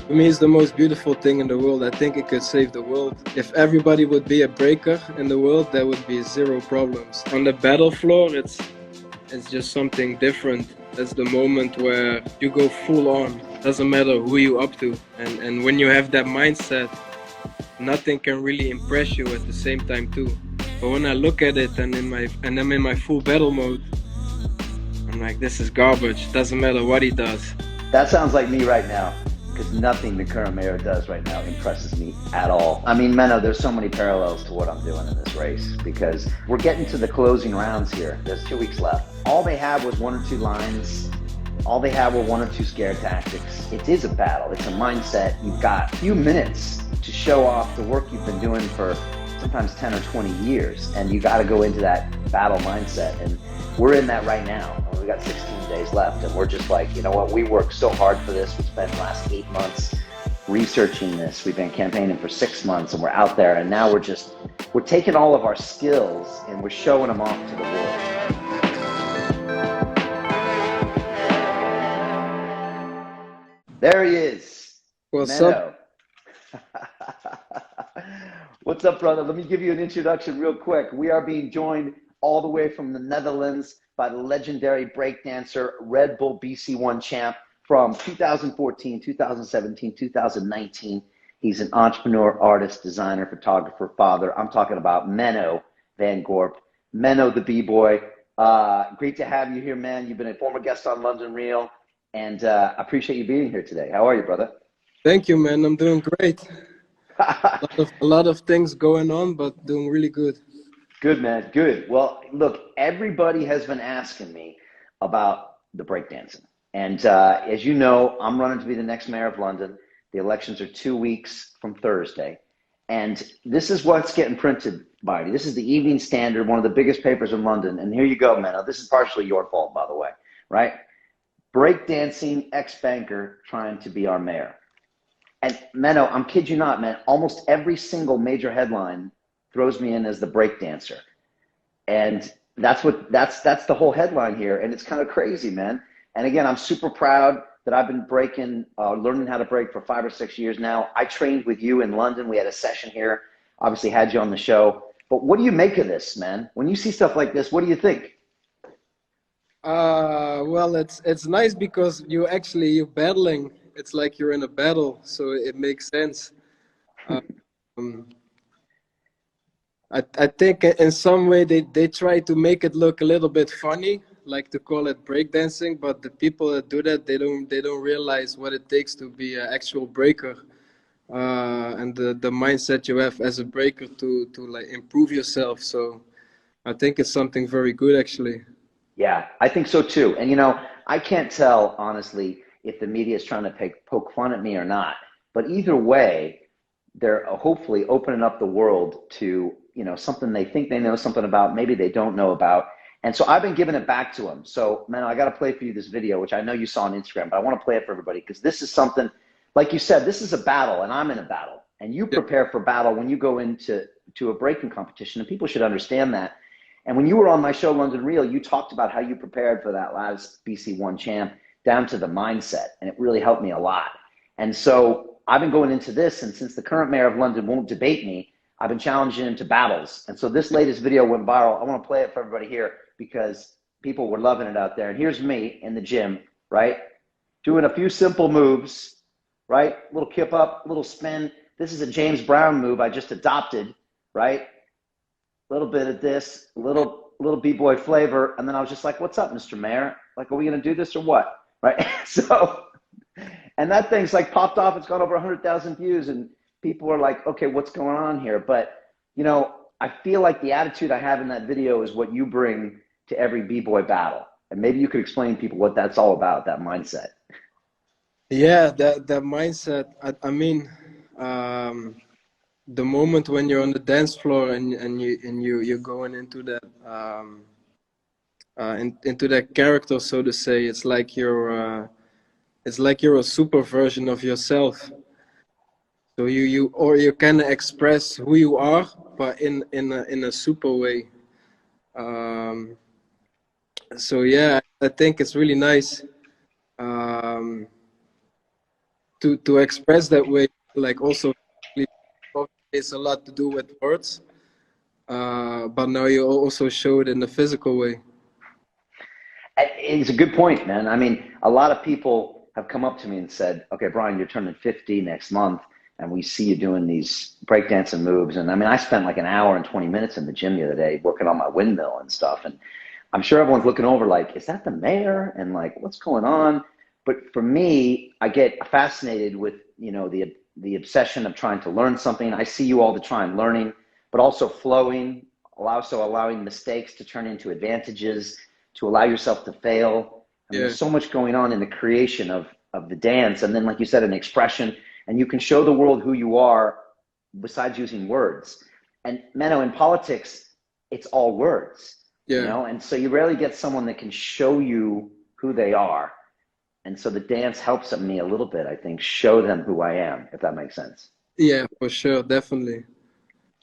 For me, it's the most beautiful thing in the world. I think it could save the world. If everybody would be a breaker in the world, there would be zero problems. On the battle floor, it's just something different. That's the moment where you go full on. Doesn't matter who you up to. And when you have that mindset, nothing can really impress you at the same time too. But when I look at it and I'm in my full battle mode, I'm like, this is garbage. Doesn't matter what he does. That sounds like me right now, because nothing the current mayor does right now impresses me at all. I mean, Menno, there's so many parallels to what I'm doing in this race, because we're getting to the closing rounds here. There's 2 weeks left. All they had was 1 or 2 lines. All they had were 1 or 2 scare tactics. It is a battle. It's a mindset. You've got a few minutes to show off the work you've been doing for sometimes 10 or 20 years, and you got to go into that battle mindset. And we're in that right now. We got 16 days left, and we're just like, you know what? We worked so hard for this. We spent the last 8 months researching this. We've been campaigning for 6 months, and we're out there. And now we're taking all of our skills and we're showing them off to the world. There he is. What's Menno. up? What's up, brother? Let me give you an introduction real quick. We are being joined all the way from the Netherlands by the legendary breakdancer, Red Bull BC1 champ from 2014, 2017, 2019. He's an entrepreneur, artist, designer, photographer, father. I'm talking about Menno van Gorp. Menno the B-boy. Great to have you here, man. You've been a former guest on London Real, and I appreciate you being here today. How are you, brother? Thank you, man. I'm doing great. A lot of things going on, but doing really good. Good, man. Good. Well, look, everybody has been asking me about the breakdancing. And as you know, I'm running to be the next mayor of London. The elections are 2 weeks from Thursday. And this is what's getting printed, Bidey. This is the Evening Standard, one of the biggest papers in London. And here you go, Menno. This is partially your fault, by the way, right? Breakdancing ex-banker trying to be our mayor. And Menno, I'm kid you not, man, almost every single major headline throws me in as the breakdancer. And that's the whole headline here. And it's kind of crazy, man. And again, I'm super proud that I've been breaking, learning how to break for 5 or 6 years now. I trained with you in London. We had a session here, obviously had you on the show. But what do you make of this, man? When you see stuff like this, what do you think? Well, it's nice because you're battling. It's like you're in a battle, so it makes sense. I think in some way they try to make it look a little bit funny, like to call it breakdancing, but the people that do that, they don't realize what it takes to be an actual breaker, and the mindset you have as a breaker to like improve yourself. So I think it's something very good, actually. Yeah, I think so too. And you know, I can't tell honestly if the media is trying to poke fun at me or not, but either way, they're hopefully opening up the world to, you know, something they think they know something about, maybe they don't know about. And so I've been giving it back to them. So, man, I got to play for you this video, which I know you saw on Instagram, but I want to play it for everybody because this is something, like you said, this is a battle and I'm in a battle. And you prepare for battle when you go into a breaking competition, and people should understand that. And when you were on my show, London Real, you talked about how you prepared for that last BC1 champ down to the mindset, and it really helped me a lot. And so I've been going into this, and since the current mayor of London won't debate me, I've been challenging him to battles. And so this latest video went viral. I want to play it for everybody here because people were loving it out there. And here's me in the gym, right? Doing a few simple moves, right? Little kip up, little spin. This is a James Brown move I just adopted, right? A little bit of this, little B-boy flavor. And then I was just like, what's up, Mr. Mayor? Like, are we going to do this or what? Right? So, and that thing's like popped off. It's got over 100,000 views and people are like, okay, what's going on here? But, you know, I feel like the attitude I have in that video is what you bring to every B-boy battle. And maybe you could explain to people what that's all about, that mindset. Yeah, that mindset. I mean, the moment when you're on the dance floor and you're going into that into that character, so to say, it's like you're a super version of yourself. So you kind of express who you are, but in a super way. So yeah, I think it's really nice to express that way, like also it's a lot to do with words, but now you also show it in the physical way. It's a good point, man. I mean, a lot of people have come up to me and said, okay, Brian, you're turning 50 next month, and we see you doing these breakdancing moves. And I mean, I spent like an hour and 20 minutes in the gym the other day working on my windmill and stuff. And I'm sure everyone's looking over like, is that the mayor? And like, what's going on? But for me, I get fascinated with, you know, the obsession of trying to learn something. I see you all the time learning, but also flowing, also allowing mistakes to turn into advantages, to allow yourself to fail. I mean, there's so much going on in the creation of the dance. And then, like you said, an expression, and you can show the world who you are besides using words. And Menno, in politics, it's all words, you know? And so you rarely get someone that can show you who they are. And so the dance helps me a little bit, I think, show them who I am, if that makes sense. Yeah, for sure. Definitely.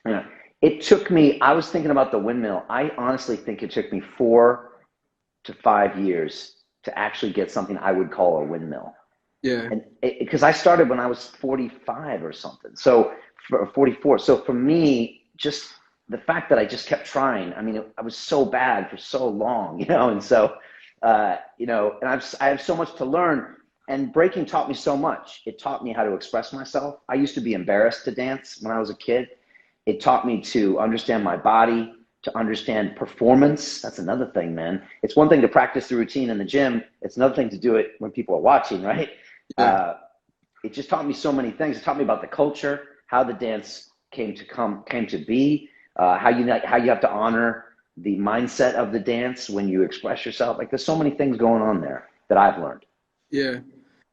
Yeah. It took me, I was thinking about the windmill. I honestly think it took me 4 to 5 years to actually get something I would call a windmill. Yeah. And because I started when I was 45 or something, so 44. So for me, just the fact that I just kept trying, I mean, I was so bad for so long, you know, and so, you know, and I have so much to learn, and breaking taught me so much. It taught me how to express myself. I used to be embarrassed to dance when I was a kid. It taught me to understand my body, to understand performance. That's another thing, man. It's one thing to practice the routine in the gym. It's another thing to do it when people are watching, right? Yeah. It just taught me so many things. It taught me about the culture, how the dance came to be, how you have to honor the mindset of the dance when you express yourself. Like, there's so many things going on there that I've learned. Yeah.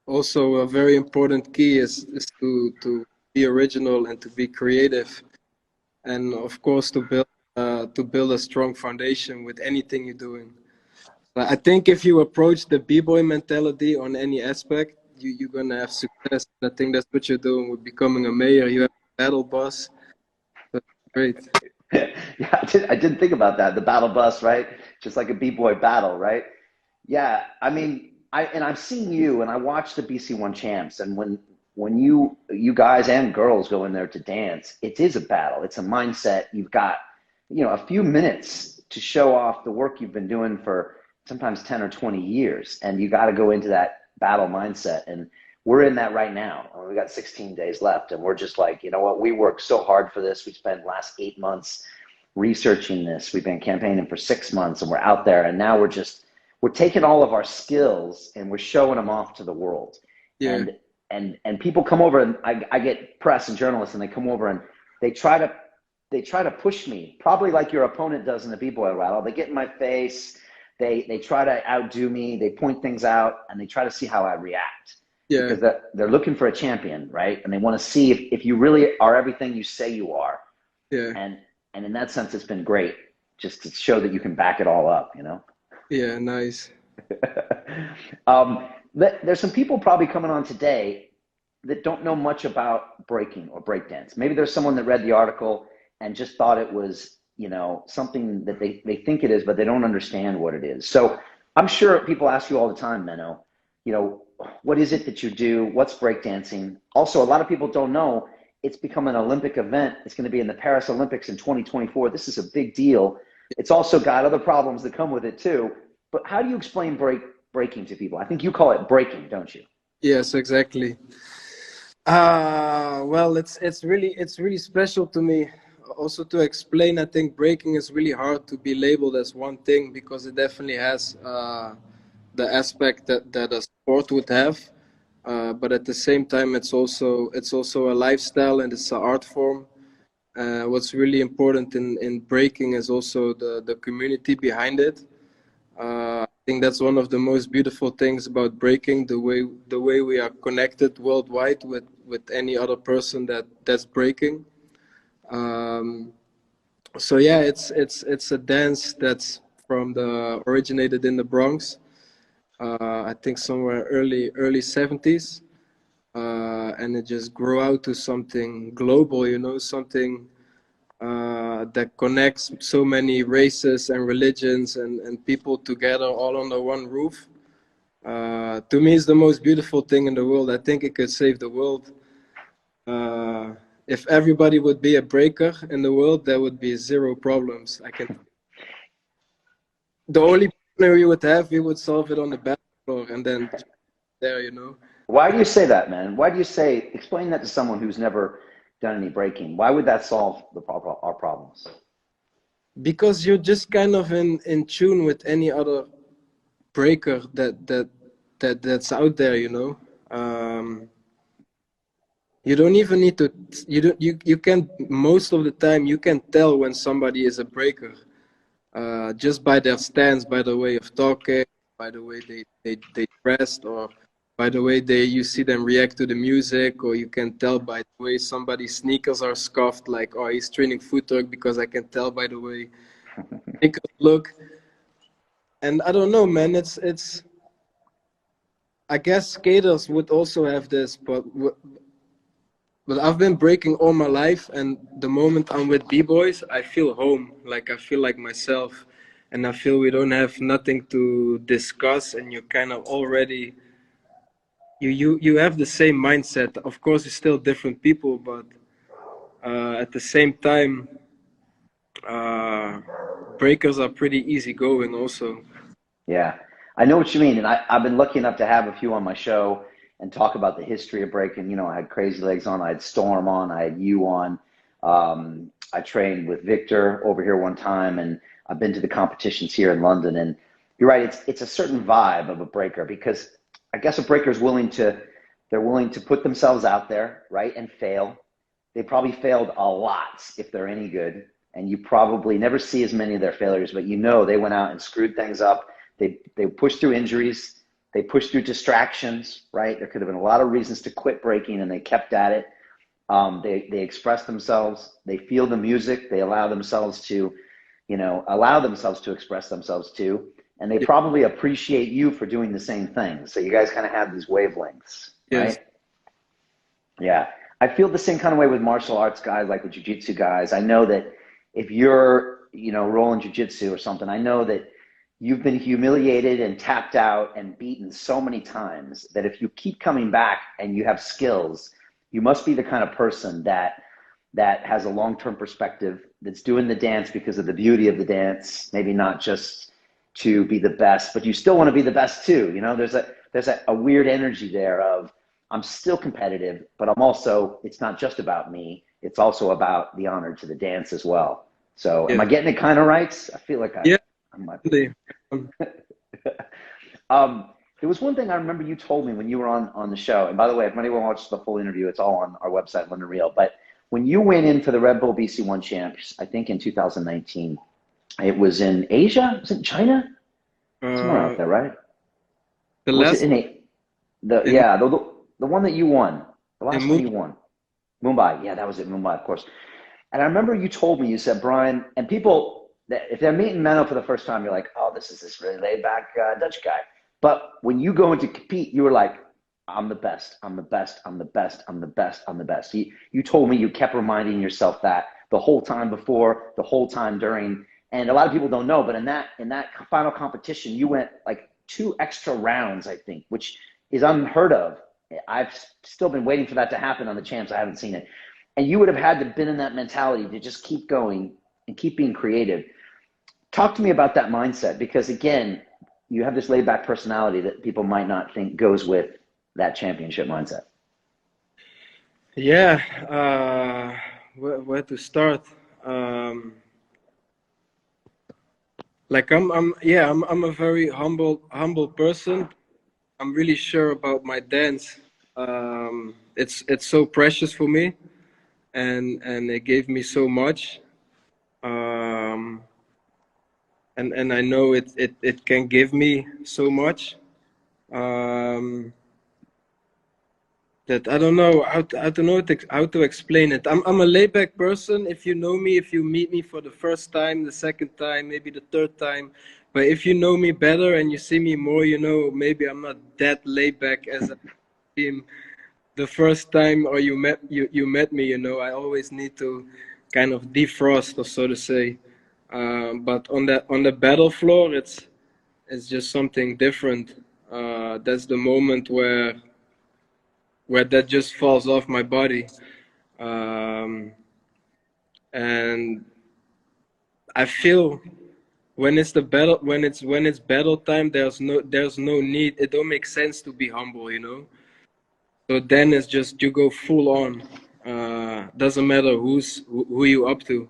Also, a very important key is to be original and to be creative, and of course to build a strong foundation with anything you're doing. But I think if you approach the b-boy mentality on any aspect, you're gonna have success. I think that's what you're doing with becoming a mayor. You have a battle bus. That's great. Yeah, I didn't think about that. The battle bus, right? Just like a b-boy battle, right? Yeah, I mean, I've seen you, and I watched the BC1 champs, and when you guys and girls go in there to dance, it is a battle. It's a mindset. You've got, you know, a few minutes to show off the work you've been doing for sometimes 10 or 20 years, and you got to go into that battle mindset. And we're in that right now. We got 16 days left, and we're just like, you know what? We worked so hard for this. We spent the last 8 months researching this. We've been campaigning for 6 months, and we're out there, and now we're taking all of our skills and we're showing them off to the world. Yeah. And people come over, and I get press and journalists, and they come over and they try to push me, probably like your opponent does in the b-boy battle. They get in my face, they try to outdo me, they point things out, and they try to see how I react. Yeah. Because they're looking for a champion, right? And they want to see if you really are everything you say you are. Yeah. And in that sense, it's been great just to show that you can back it all up, you know? Yeah, nice. There's some people probably coming on today that don't know much about breaking or breakdance. Maybe there's someone that read the article and just thought it was, you know, something that they think it is, but they don't understand what it is. So I'm sure people ask you all the time, Menno, you know, what is it that you do? What's breakdancing? Also, a lot of people don't know it's become an Olympic event. It's going to be in the Paris Olympics in 2024. This is a big deal. It's also got other problems that come with it too. But how do you explain breaking to people? I think you call it breaking, don't you? Yes, exactly. Well, it's really special to me. Also to explain, I think breaking is really hard to be labeled as one thing, because it definitely has the aspect that a sport would have. But at the same time, it's also a lifestyle, and it's an art form. What's really important in breaking is also the community behind it. I think that's one of the most beautiful things about breaking, the way we are connected worldwide with any other person that's breaking. So yeah, it's a dance that's originated in the Bronx. I think somewhere early 70s. And it just grew out to something global, you know, something that connects so many races and religions and people together all under one roof. To me, it's the most beautiful thing in the world. I think it could save the world. If everybody would be a breaker in the world, there would be zero problems. The only problem we would have, we would solve it on the battle floor, and then there, you know. Why do you say that, man? Why do you say, explain that to someone who's never done any breaking? Why would that solve our problems? Because you're just kind of in tune with any other breaker that's out there, you know. You don't even need to, you can, most of the time you can tell when somebody is a breaker, just by their stance, by the way of talking, by the way they dressed, or by the way you see them react to the music, or you can tell by the way somebody's sneakers are scuffed, like, oh, he's training footwork, because I can tell by the way sneakers look. And I don't know, man, it's I guess skaters would also have this, but I've been breaking all my life, and the moment I'm with B-boys, I feel home. Like, I feel like myself, and I feel we don't have nothing to discuss, and you kind of already, you have the same mindset. Of course, it's still different people, but at the same time, breakers are pretty easygoing also. Yeah, I know what you mean. And I've been lucky enough to have a few on my show and talk about the history of breaking. You know, I had Crazy Legs on, I had Storm on, I had you on. I trained with Victor over here one time, and I've been to the competitions here in London. And you're right, it's a certain vibe of a breaker, because I guess a breaker is they're willing to put themselves out there, right, and fail. They probably failed a lot if they're any good. And you probably never see as many of their failures, but you know they went out and screwed things up. They pushed through injuries. They pushed through distractions, right? There could have been a lot of reasons to quit breaking, and they kept at it. They express themselves. They feel the music. They allow themselves to, express themselves too. And they probably appreciate you for doing the same thing. So you guys kind of have these wavelengths, right? Yes. Yeah. I feel the same kind of way with martial arts guys, like the jiu-jitsu guys. I know that if you're, rolling jiu-jitsu or something, I know that you've been humiliated and tapped out and beaten so many times that if you keep coming back and you have skills, you must be the kind of person that has a long-term perspective, that's doing the dance because of the beauty of the dance, maybe not just to be the best, but you still want to be the best too. There's a weird energy there of, I'm still competitive, but it's not just about me. It's also about the honor to the dance as well. So am I getting it kind of right? I feel like I might be. There was one thing I remember you told me when you were on the show. And by the way, if anyone watches the full interview, it's all on our website, London Real. But when you went in for the Red Bull BC1 Champs, I think in 2019, it was in Asia? Was it China? Somewhere out there, right? The one that you won. The last one you won. Mumbai. Yeah, that was it. Mumbai, of course. And I remember you told me, you said, Brian, and people, if they're meeting Menno for the first time, you're like, oh, this is this really laid back Dutch guy. But when you go in to compete, you were like, I'm the best, I'm the best, I'm the best, I'm the best, I'm the best. You told me you kept reminding yourself that the whole time before, the whole time during. And a lot of people don't know, but in that final competition, you went like 2 extra rounds, I think, which is unheard of. I've still been waiting for that to happen on the champs. I haven't seen it. And you would have had to been in that mentality to just keep going and keep being creative. Talk to me about that mindset, because again, you have this laid back personality that people might not think goes with that championship mindset. Yeah, where to start? Like I'm a very humble person. I'm really sure about my dance. It's so precious for me, and it gave me so much. And I know it can give me so much. That I don't know how to explain it. I'm a laid back person. If you know me, if you meet me for the first time, the second time, maybe the third time, but if you know me better and you see me more, maybe I'm not that laid back as I seem the first time, or you met me. I always need to kind of defrost, or so to say. But on the battle floor, it's just something different. That's the moment where that just falls off my body. And I feel when it's the battle, when it's battle time, there's no need. It don't make sense to be humble, you know. So then it's just you go full on. Doesn't matter who you up to.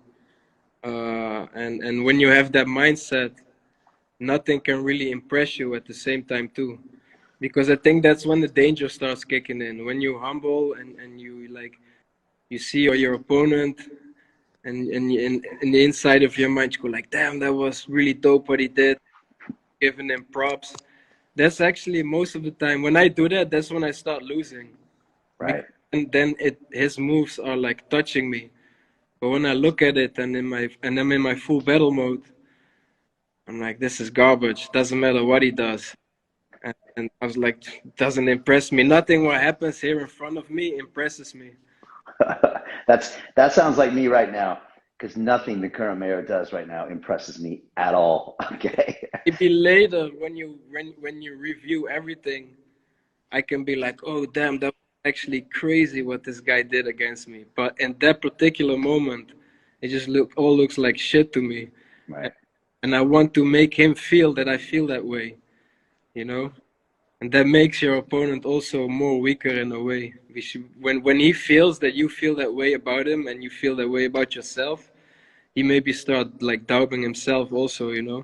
And when you have that mindset, nothing can really impress you at the same time too, because I think that's when the danger starts kicking in. When you're humble and you like you see your opponent, and in the inside of your mind you go like, damn, that was really dope what he did, giving him props. That's actually most of the time when I do that, that's when I start losing, Right. because and then his moves are like touching me. But when I look at it and I'm in my full battle mode, I'm like, this is garbage. Doesn't matter what he does. And I was like, doesn't impress me. Nothing what happens here in front of me impresses me. That sounds like me right now, because nothing the current mayor does right now impresses me at all. Okay. Maybe later when you review everything, I can be like, oh damn, that was actually crazy what this guy did against me. But in that particular moment, it just all looks like shit to me. Right. And I want to make him feel that I feel that way, you know? And that makes your opponent also more weaker in a way. When he feels that you feel that way about him and you feel that way about yourself, he maybe start like doubting himself also, you know.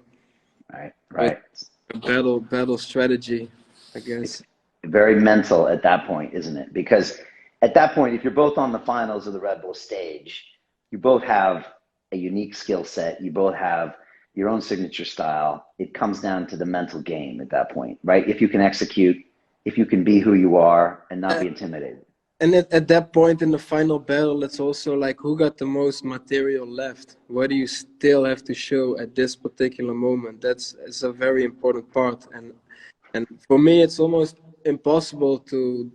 Right. So it's Right. a battle strategy, I guess. It's very mental at that point, isn't it? Because at that point, if you're both on the finals of the Red Bull stage, you both have a unique skill set. You both have your own signature style. It comes down to the mental game at that point, right? If you can execute, if you can be who you are and not be intimidated. And at that point in the final battle, it's also like who got the most material left. What do you still have to show at this particular moment? It's a very important part. And for me, it's almost impossible to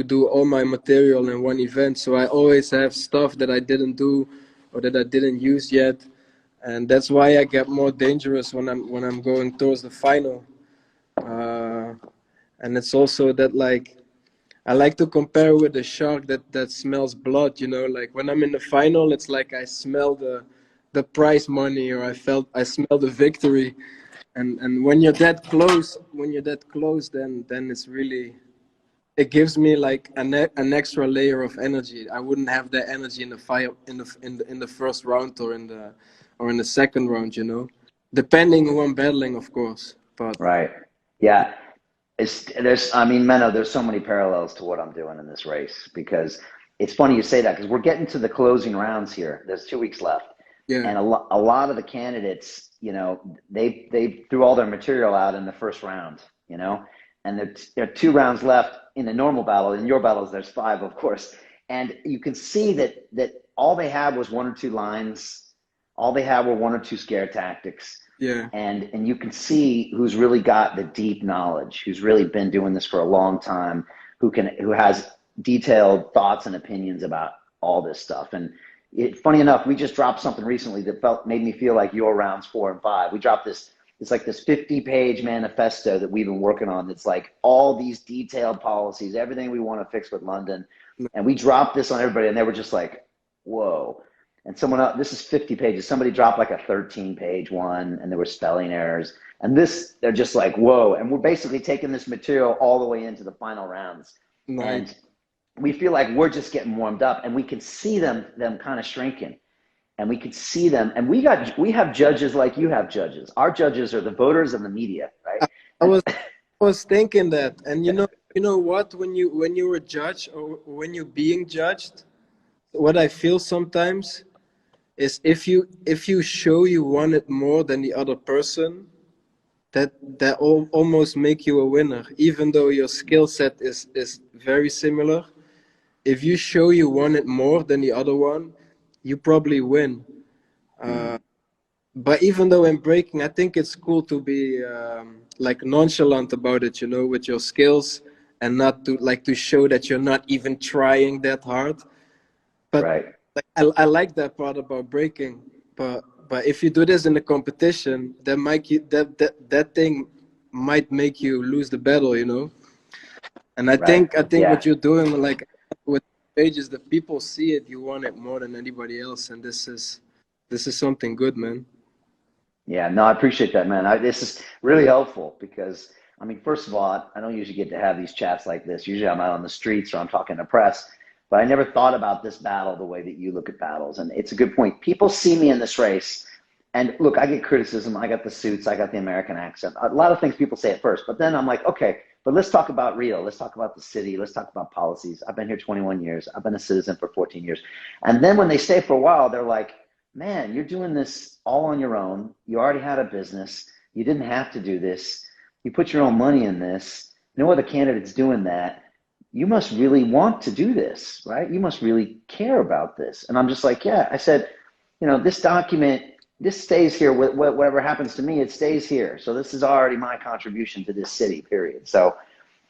do all my material in one event. So I always have stuff that I didn't do or that I didn't use yet, and that's why I get more dangerous when I'm going towards the final. Uh, and it's also that like I like to compare with the shark that smells blood. You know, like when I'm in the final, it's like I smell the prize money, or I smell the victory. And when you're that close, then it's really it gives me like an extra layer of energy. I wouldn't have that energy in the fire in the first round or in the second round, you know, depending who I'm battling, of course. But Right. Yeah. I mean, Menno, there's so many parallels to what I'm doing in this race, because it's funny you say that, because we're getting to the closing rounds here. There's 2 weeks left. yeah, And a lot of the candidates, you know, they threw all their material out in the first round, you know, and there are 2 rounds left in the normal battle. In your battles, there's 5, of course. And you can see that all they had was 1 or 2 lines. All they had were 1 or 2 scare tactics. yeah, And you can see who's really got the deep knowledge, who's really been doing this for a long time, who has detailed thoughts and opinions about all this stuff. And funny enough, we just dropped something recently that made me feel like your rounds 4 and 5. We dropped it's like this 50-page manifesto that we've been working on. That's like all these detailed policies, everything we want to fix with London. And we dropped this on everybody, and they were just like, whoa. And someone else, this is 50 pages. Somebody dropped like a 13-page one, and there were spelling errors. And this, they're just like, whoa. And we're basically taking this material all the way into the final rounds. nice. And we feel like we're just getting warmed up, and we can see them kind of shrinking. And we could see them. And we have judges like you have judges. Our judges are the voters and the media, right? I And was thinking that, and you know what? When you were judged or when you're being judged, what I feel sometimes is if you show you want it more than the other person, that almost make you a winner, even though your skill set is very similar. If you show you want it more than the other one, you probably win. mm, But even though in breaking, I think it's cool to be like nonchalant about it, you know, with your skills, and not to show that you're not even trying that hard. But right. like I like that part about breaking. But if you do this in a competition, that might that thing might make you lose the battle, you know. And I Right. think Yeah. what you're doing, like with pages, the people see it, you want it more than anybody else, and this is something good, man. Yeah, no, I appreciate that, man. This is really helpful because, I mean, first of all, I don't usually get to have these chats like this. Usually I'm out on the streets or I'm talking to press, but I never thought about this battle the way that you look at battles. And it's a good point. People see me in this race, and look, I get criticism. I got the suits, I got the American accent. A lot of things people say at first, but then I'm like, okay, but let's talk about real. Let's talk about the city. Let's talk about policies. I've been here 21 years. I've been a citizen for 14 years. And then when they stay for a while, they're like, man, you're doing this all on your own. You already had a business. You didn't have to do this. You put your own money in this. No other candidate's doing that. You must really want to do this, right? You must really care about this. And I'm just like, yeah. I said, you know, this document, this stays here. Whatever happens to me, it stays here. So this is already my contribution to this city, period. So,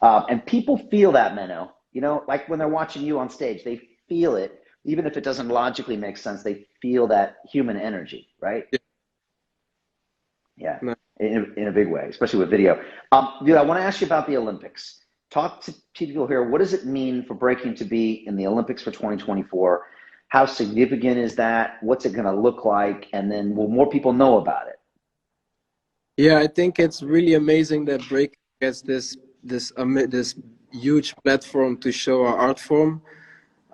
and people feel that, Menno. You know, like when they're watching you on stage, they feel it. Even if it doesn't logically make sense, they feel that human energy, right? Yeah, No. in a big way, especially with video. Dude, I want to ask you about the Olympics. Talk to people here. What does it mean for breaking to be in the Olympics for 2024? How significant is that? What's it going to look like? And then will more people know about it? Yeah, I think it's really amazing that break gets this huge platform to show our art form.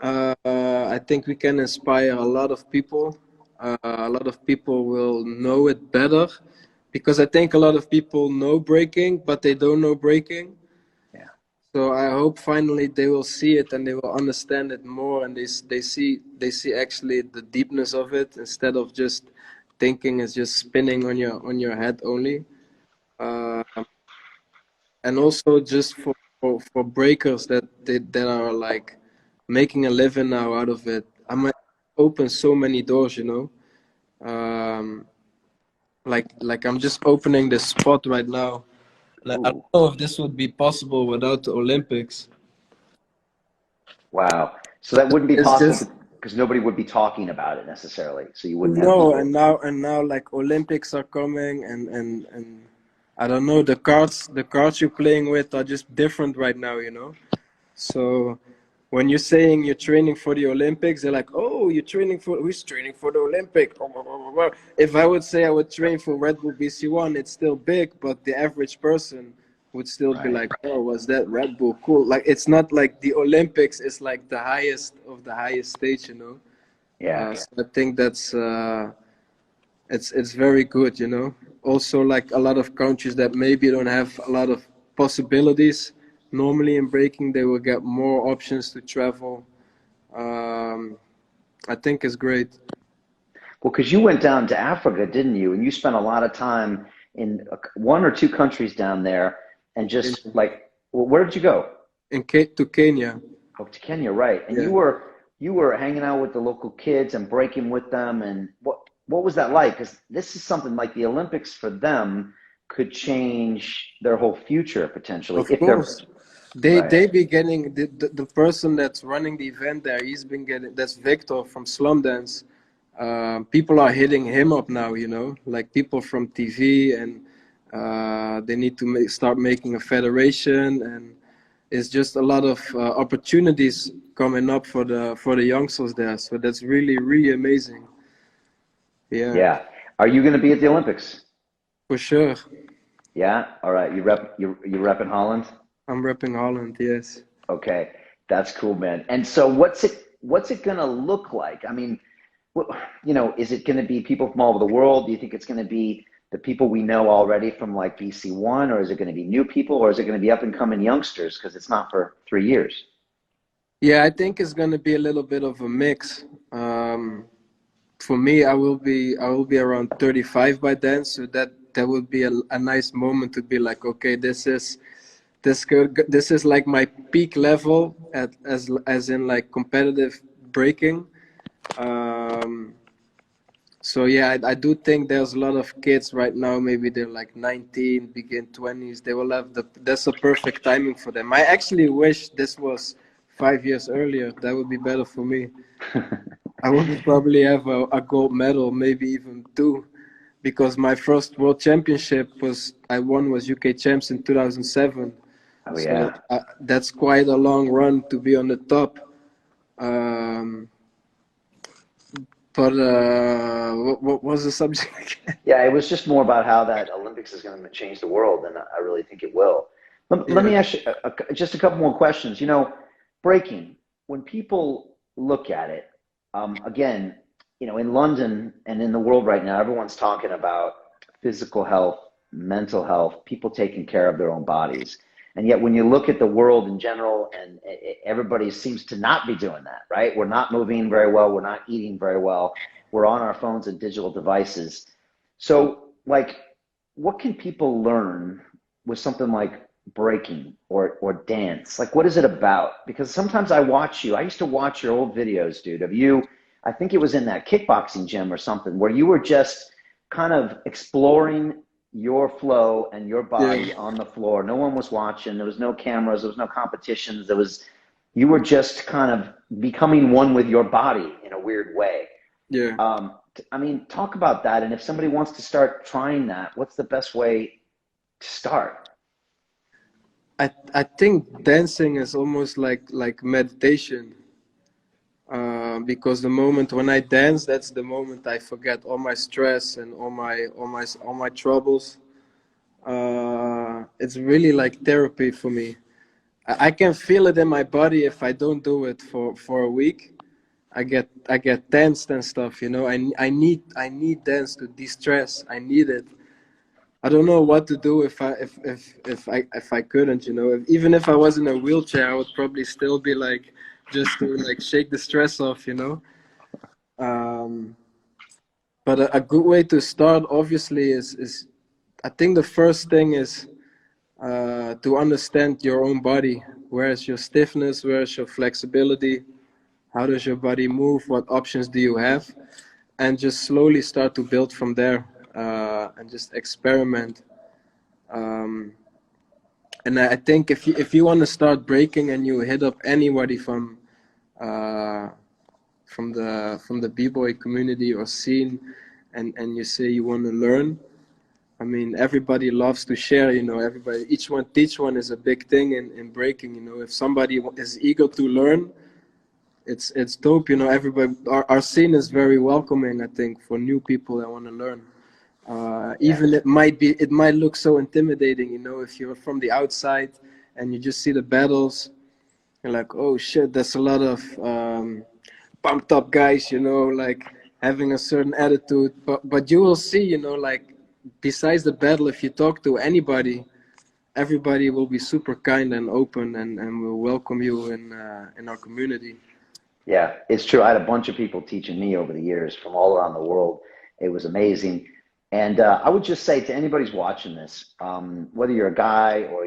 I think we can inspire a lot of people. A lot of people will know it better because I think a lot of people know breaking, but they don't know breaking. Yeah. So I hope finally they will see it and they will understand it more, and they see actually the deepness of it instead of just thinking it's just spinning on your head only. Uh, and also just for breakers that are like making a living now out of it. I might open so many doors, you know. Like I'm just opening this spot right now. Like, I don't Ooh, know if this would be possible without the Olympics. wow. So that wouldn't be It's possible just because nobody would be talking about it necessarily. So you wouldn't have no, people. and now like Olympics are coming, and I don't know, the cards you're playing with are just different right now, you know. So when you're saying you're training for the Olympics, they're like, "Oh, you're training for who's training for the Olympic?" If I would say I would train for Red Bull BC1, it's still big, but the average person would still be Right. like, "Oh, was that Red Bull cool?" Like it's not like the Olympics is like the highest of the highest stage, you know. Yeah. So I think that's it's very good, you know. Also, like a lot of countries that maybe don't have a lot of possibilities normally in breaking, they will get more options to travel. um, I think it's great. Well, because you went down to Africa, didn't you? And you spent a lot of time in one or two countries down there, and in, just like, well, where did you go? to Kenya. Oh, to Kenya, right? And Yeah, you were hanging out with the local kids and breaking with them, and what was that like? Because this is something like the Olympics for them could change their whole future potentially of if they're course. right. They be getting the person that's running the event there. He's been getting, that's Victor from Slum Dance. People are hitting him up now, you know, like people from TV, and they need to start making a federation, and it's just a lot of opportunities coming up for the youngsters there. So that's really amazing. Yeah, Yeah. Are you going to be at the Olympics? for sure. Yeah. All right. You rep in Holland. I'm repping Holland. Yes. Okay, that's cool, man. And so what's it gonna look like? I mean, what, you know, is it gonna be people from all over the world? Do you think it's gonna be the people we know already from like BC1, or is it gonna be new people, or is it gonna be up and coming youngsters because it's not for 3 years? Yeah, I think it's gonna be a little bit of a mix. For me, I will be around 35 by then, so that would be a nice moment to be like, okay, this is like my peak level at as in like competitive breaking. Um, so yeah, I do think there's a lot of kids right now. Maybe they're like 19, begin 20s. They will have that's a perfect timing for them. I actually wish this was 5 years earlier. That would be better for me. I would probably have a gold medal, maybe even two. because my first world championship I won was UK champs in 2007. Oh So yeah. that's quite a long run to be on the top. Um, but what was the subject again? Yeah, it was just more about how that Olympics is going to change the world, and I really think it will. Let Yeah, me ask you just a couple more questions. You know, breaking, when people look at it, again, you know, in London and in the world right now, everyone's talking about physical health, mental health, people taking care of their own bodies. And yet, when you look at the world in general, and everybody seems to not be doing that, right? We're not moving very well. We're not eating very well. We're on our phones and digital devices. So, like, what can people learn with something like breaking or dance? Like, what is it about? Because sometimes I watch you. I used to watch your old videos, dude, of you. I think it was in that kickboxing gym or something where you were just kind of exploring your flow and your body yeah, on the floor. No one was watching. There was no cameras. There was no competitions. You were just kind of becoming one with your body in a weird way. yeah. I mean, talk about that. And if somebody wants to start trying that, what's the best way to start? I think dancing is almost like meditation. Because the moment when I dance, that's the moment I forget all my stress and all my troubles. It's really like therapy for me. I can feel it in my body if I don't do it for a week. I get tensed and stuff. You know, I need dance to de-stress. I need it. I don't know what to do if I couldn't. You know, even if I was in a wheelchair, I would probably still be like just to like shake the stress off. You know. Um, but a good way to start, obviously, is I think the first thing is to understand your own body. Where is your stiffness? Where is your flexibility? How does your body move? What options do you have? And just slowly start to build from there, and just experiment. Um, and I think if you want to start breaking and you hit up anybody uh, from the b-boy community or scene, and you say you want to learn, I mean, everybody loves to share, you know, everybody, each one teach one is a big thing in breaking, you know. If somebody is eager to learn, it's dope, you know. Everybody, our scene is very welcoming, I think, for new people that want to learn. Yeah. Even it might look so intimidating, you know, if you're from the outside and you just see the battles, you're like, oh shit, there's a lot of pumped up guys, you know, like having a certain attitude. But you will see, you know, like besides the battle, if you talk to anybody, everybody will be super kind and open, and will welcome you in our community. Yeah, it's true. I had a bunch of people teaching me over the years from all around the world. It was amazing. And I would just say to anybody who's watching this, whether you're a guy or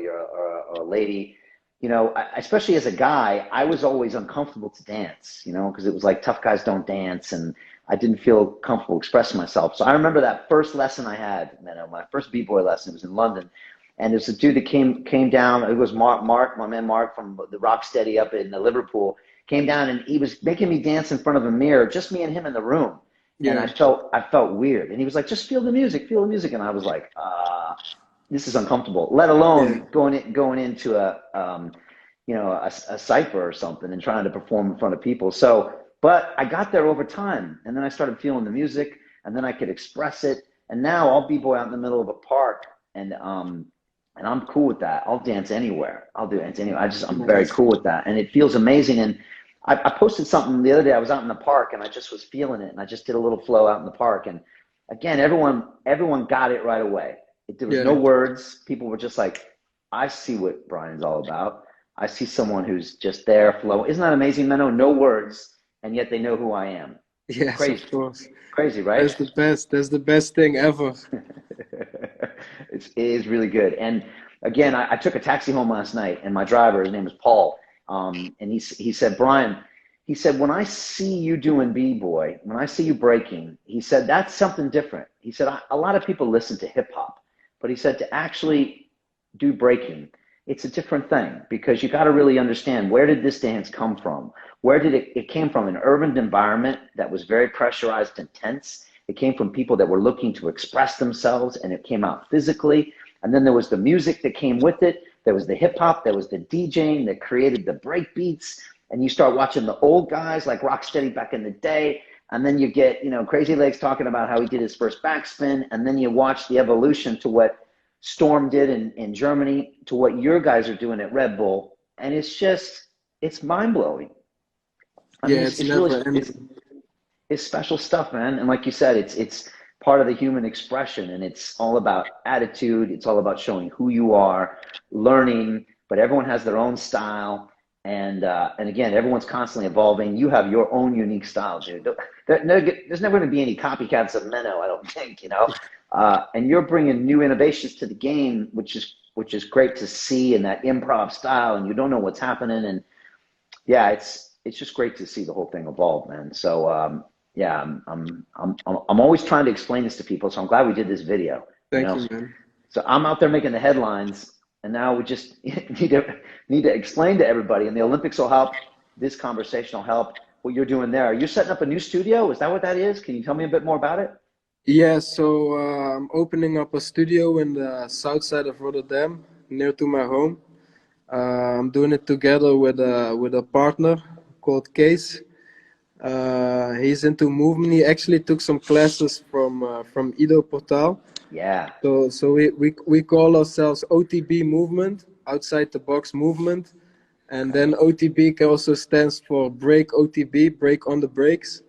a lady, you know, especially as a guy, I was always uncomfortable to dance, you know, because it was like tough guys don't dance, and I didn't feel comfortable expressing myself. So I remember that first lesson I had, Menno, my first b-boy lesson was in London, and there's a dude that came down. It was Mark, my man Mark from the Rocksteady up in Liverpool, came down, and he was making me dance in front of a mirror, just me and him in the room. And Yeah, I felt weird. And he was like, just feel the music, feel the music. And I was like, this is uncomfortable, let yeah, alone going into a cipher or something and trying to perform in front of people. So, but I got there over time, and then I started feeling the music, and then I could express it. And now I'll b-boy out in the middle of a park, and I'm cool with that. I'll dance anywhere. I'll do dance anywhere. I'm very nice. cool with that, and it feels amazing. And I posted something the other day. I was out in the park, and I just was feeling it, and I just did a little flow out in the park. And again, everyone got it right away. There was no Yeah, words. People were just like, I see what Brian's all about. I see someone who's just there, flow. Isn't that amazing, Menno? No words, and yet they know who I am. yes, of Crazy, course. crazy, That's right? the best. That's the best thing ever. It is really good. And again, I took a taxi home last night, and my driver, his name is Paul, and he said, Brian, he said, when I see you doing b-boy, when I see you breaking, he said, that's something different. He said, a lot of people listen to hip hop, but he said to actually do breaking, it's a different thing, because you got to really understand, where did this dance come from? Where did it came from? An urban environment that was very pressurized and tense, It came from people that were looking to express themselves, and it came out physically. And then there was the music that came with it. There was the hip hop, there was the DJing that created the break beats. And you start watching the old guys like Rocksteady back in the day. And then you get, you know, Crazy Legs talking about how he did his first backspin. And then you watch the evolution to what Storm did in Germany, to what your guys are doing at Red Bull. And it's just, it's mind blowing. I mean, it's really, it's special stuff, man. And like you said, it's part of the human expression, and it's all about attitude. It's all about showing who you are, learning, but everyone has their own style. And again, everyone's constantly evolving. You have your own unique style, dude. There's never going to be any copycats of Menno, I don't think, you know. And you're bringing new innovations to the game, which is great to see, in that improv style. And you don't know what's happening, and yeah, it's just great to see the whole thing evolve, man. So yeah, I'm always trying to explain this to people. So I'm glad we did this video. Thank you, man. So I'm out there making the headlines. And now we just need to explain to everybody, and the Olympics will help. This conversation will help. What you're doing there? Are you setting up a new studio? Is that what that is? Can you tell me a bit more about it? Yeah, so I'm opening up a studio in the south side of Rotterdam, near to my home. I'm doing it together with a partner called Kees. He's into movement. He actually took some classes from Ido Portal. Yeah. So we call ourselves OTB Movement, outside the box movement, and then OTB also stands for Break OTB, break on the brakes.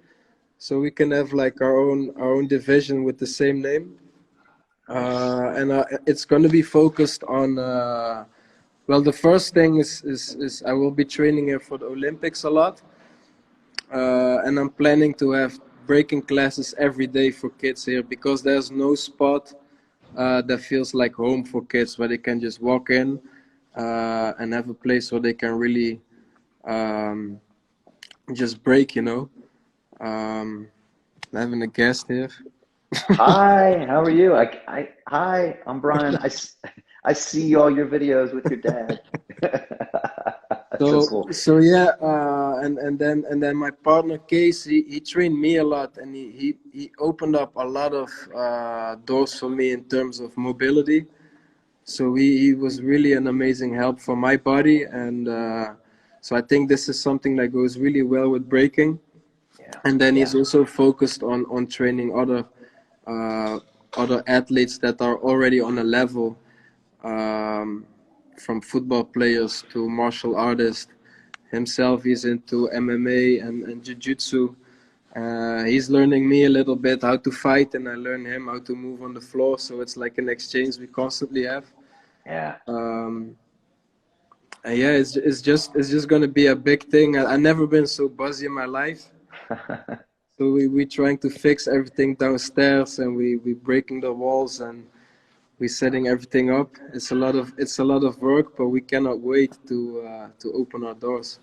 So we can have like our own division with the same name, and it's going to be focused on. Well, the first thing is I will be training here for the Olympics a lot, and I'm planning to have breaking classes every day for kids here, because there's no spot that feels like home for kids, where they can just walk in and have a place where they can really just break, you know. Having a guest here. Hi, how are you? Hi, I'm Brian. I see all your videos with your dad. So cool. So yeah, and then my partner Kees, he trained me a lot, and he opened up a lot of doors for me in terms of mobility. So he was really an amazing help for my body, and so I think this is something that goes really well with breaking. Yeah. And then he's also focused on training other athletes that are already on a level. From football players to martial artists. Himself, he's into MMA and jiu-jitsu. He's learning me a little bit how to fight, and I learn him how to move on the floor. So it's like an exchange we constantly have. Yeah. And yeah, it's just gonna be a big thing. I've never been so busy in my life. So we trying to fix everything downstairs, and we breaking the walls, and we're setting everything up. It's a lot of work, but we cannot wait to open our doors.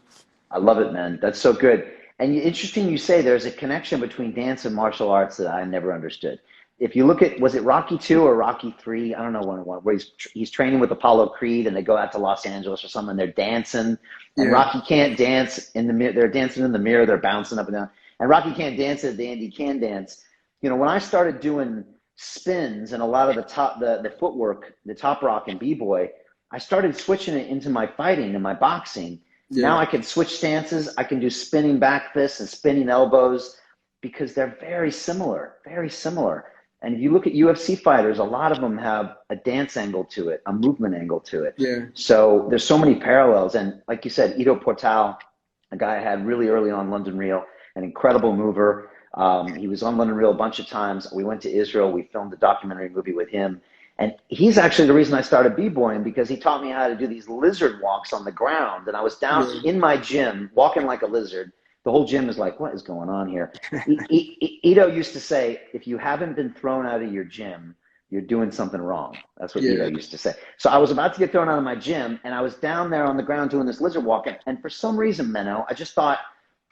I love it, man. That's so good. And interesting you say there's a connection between dance and martial arts that I never understood. If you look at, was it Rocky 2 or Rocky 3? I don't know one where he's training with Apollo Creed, and they go out to Los Angeles or something. They're dancing, and Rocky can't dance in the mirror. They're dancing in the mirror. They're bouncing up and down. And Rocky can't dance as Andy can dance. You know, when I started doing spins and a lot of the footwork, the top rock and b-boy, I started switching it into my fighting and my boxing. Now I can switch stances. I can do spinning back fists and spinning elbows, because they're very similar. And if you look at UFC fighters, a lot of them have a dance angle to it, a movement angle to it. So there's so many parallels. And like you said, Ido Portal, a guy I had really early on London Reel, an incredible mover. He was on London Reel a bunch of times. We went to Israel. We filmed a documentary movie with him. And he's actually the reason I started b-boying, because he taught me how to do these lizard walks on the ground. And I was down in my gym, walking like a lizard. The whole gym is like, what is going on here? Ido used to say, if you haven't been thrown out of your gym, you're doing something wrong. That's what Ido used to say. So I was about to get thrown out of my gym, and I was down there on the ground doing this lizard walk. And for some reason, Menno, I just thought,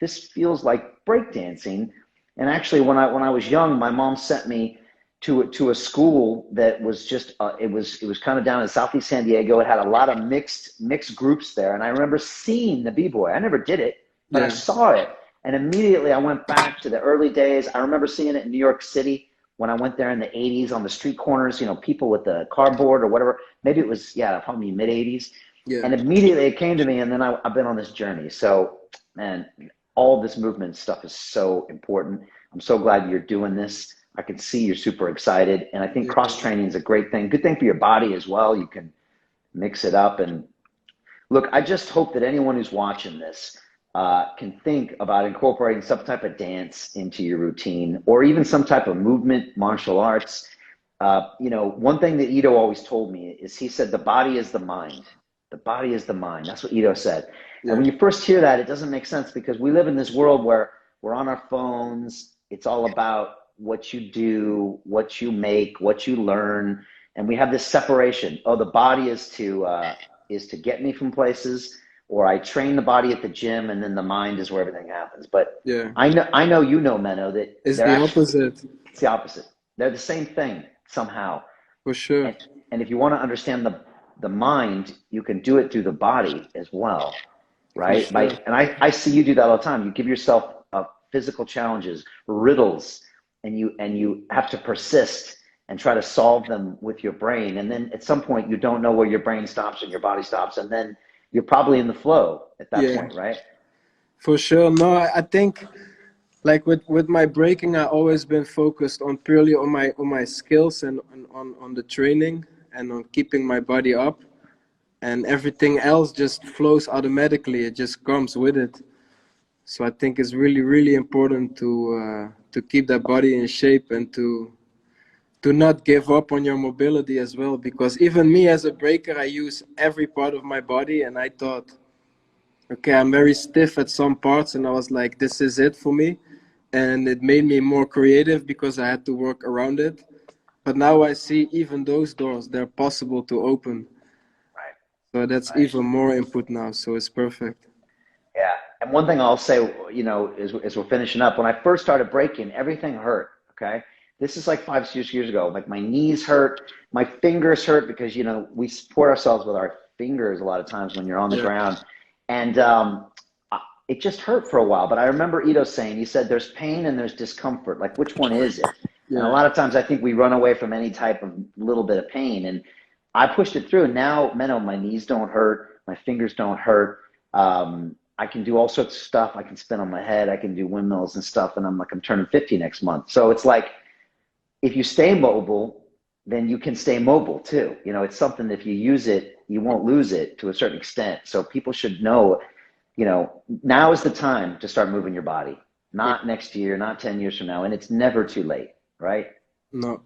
this feels like breakdancing. And actually, when I was young, my mom sent me to a school that was just it was kind of down in Southeast San Diego. It had a lot of mixed groups there, and I remember seeing the b-boy. I never did it, but I saw it, And immediately I went back to the early days. I remember seeing it in New York City when I went there in the 80s on the street corners, you know, people with the cardboard or whatever. Maybe it was, yeah, probably mid 80s. Yeah. And immediately it came to me, and then I've been on this journey. So, man, all this movement stuff is so important. I'm so glad you're doing this. I can see you're super excited. And I think cross-training is a great thing. Good thing for your body as well. You can mix it up. And look, I just hope that anyone who's watching this can think about incorporating some type of dance into your routine, or even some type of movement, martial arts. You know, one thing that Ito always told me is, he said, the body is the mind. The body is the mind. That's what Ito said. Yeah. And when you first hear that, it doesn't make sense, because we live in this world where we're on our phones. It's all about what you do, what you make, what you learn. And we have this separation. Oh, the body is to get me from places, or I train the body at the gym, and then the mind is where everything happens. But yeah, I know, you know, Menno, that it's the opposite. It's the opposite. They're the same thing somehow. For sure. And if you want to understand the mind, you can do it through the body as well, right? For sure. And I see you do that all the time. You give yourself physical challenges, riddles, and you have to persist and try to solve them with your brain. And then at some point, you don't know where your brain stops and your body stops, and then you're probably in the flow at that point, right? For sure. No, I think, like with my breaking, I always been focused on purely on my skills and on the training and on keeping my body up, and everything else just flows automatically. It just comes with it. So I think it's really, really important to keep that body in shape, and to not give up on your mobility as well. Because even me as a breaker, I use every part of my body, and I thought, okay, I'm very stiff at some parts, and I was like, this is it for me. And it made me more creative because I had to work around it. But now I see even those doors, they're possible to open. Right. So that's even more input now. So it's perfect. Yeah. And one thing I'll say, you know, as we're finishing up, when I first started breaking, everything hurt. Okay. This is like 5, 6 years ago. Like, my knees hurt, my fingers hurt, because, you know, we support ourselves with our fingers a lot of times when you're on the ground. And it just hurt for a while. But I remember Ito saying, he said, there's pain and there's discomfort. Like, which one is it? And a lot of times I think we run away from any type of little bit of pain. And I pushed it through. And now, Menno, my knees don't hurt. My fingers don't hurt. I can do all sorts of stuff. I can spin on my head. I can do windmills and stuff. And I'm turning 50 next month. So it's like, if you stay mobile, then you can stay mobile too. You know, it's something that if you use it, you won't lose it to a certain extent. So people should know, you know, now is the time to start moving your body. Not next year, not 10 years from now. And it's never too late, right? No.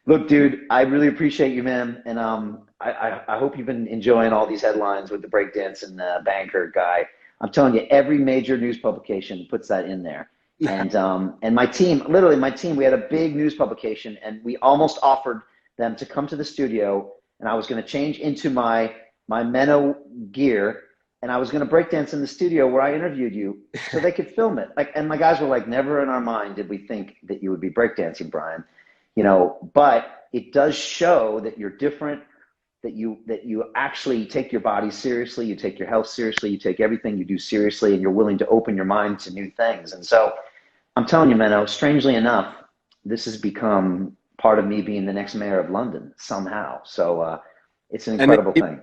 Look, dude, I really appreciate you, man. And I hope you've been enjoying all these headlines with the breakdance and the banker guy. I'm telling you, every major news publication puts that in there. And my team, literally my team, we had a big news publication, and we almost offered them to come to the studio, and I was going to change into my Menno gear, and I was going to breakdance in the studio where I interviewed you, so they could film it. Like, and my guys were like, never in our mind did we think that you would be breakdancing, Brian. You know, but it does show that you're different, that you actually take your body seriously, you take your health seriously, you take everything you do seriously, and you're willing to open your mind to new things. And so I'm telling you, Menno, strangely enough, this has become part of me being the next mayor of London somehow. So it's an incredible thing.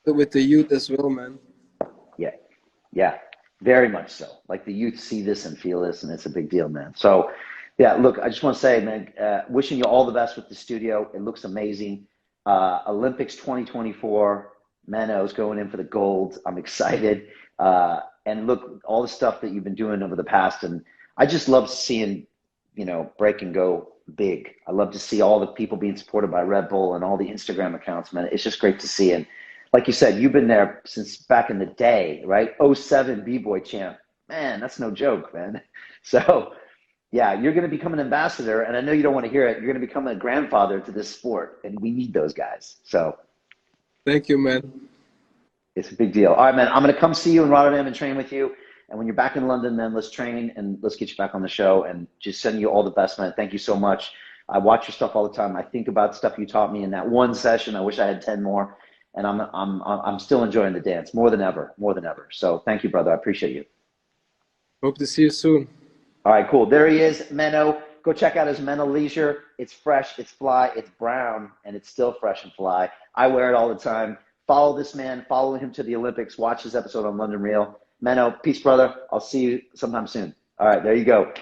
With the youth as well, man. Yeah, very much so. Like, the youth see this and feel this, and it's a big deal, man. So yeah, look, I just want to say, man, wishing you all the best with the studio. It looks amazing. Olympics 2024, Menno's going in for the gold. I'm excited. And look, all the stuff that you've been doing over the past, and I just love seeing, you know, break and go big. I love to see all the people being supported by Red Bull and all the Instagram accounts, man. It's just great to see. And like you said, you've been there since back in the day, right? 07 B-Boy champ. Man, that's no joke, man. So yeah, you're going to become an ambassador, and I know you don't want to hear it. You're going to become a grandfather to this sport, and we need those guys. So thank you, man. It's a big deal. All right, man, I'm going to come see you in Rotterdam and train with you. And when you're back in London, then let's train and let's get you back on the show, and just sending you all the best, man. Thank you so much. I watch your stuff all the time. I think about stuff you taught me in that one session. I wish I had 10 more. and I'm still enjoying the dance more than ever, more than ever. So thank you, brother. I appreciate you. Hope to see you soon. All right, cool. There he is, Menno. Go check out his Menno Leisure. It's fresh, it's fly, it's brown, and it's still fresh and fly. I wear it all the time. Follow this man. Follow him to the Olympics. Watch his episode on London Real. Menno, peace, brother. I'll see you sometime soon. All right, there you go.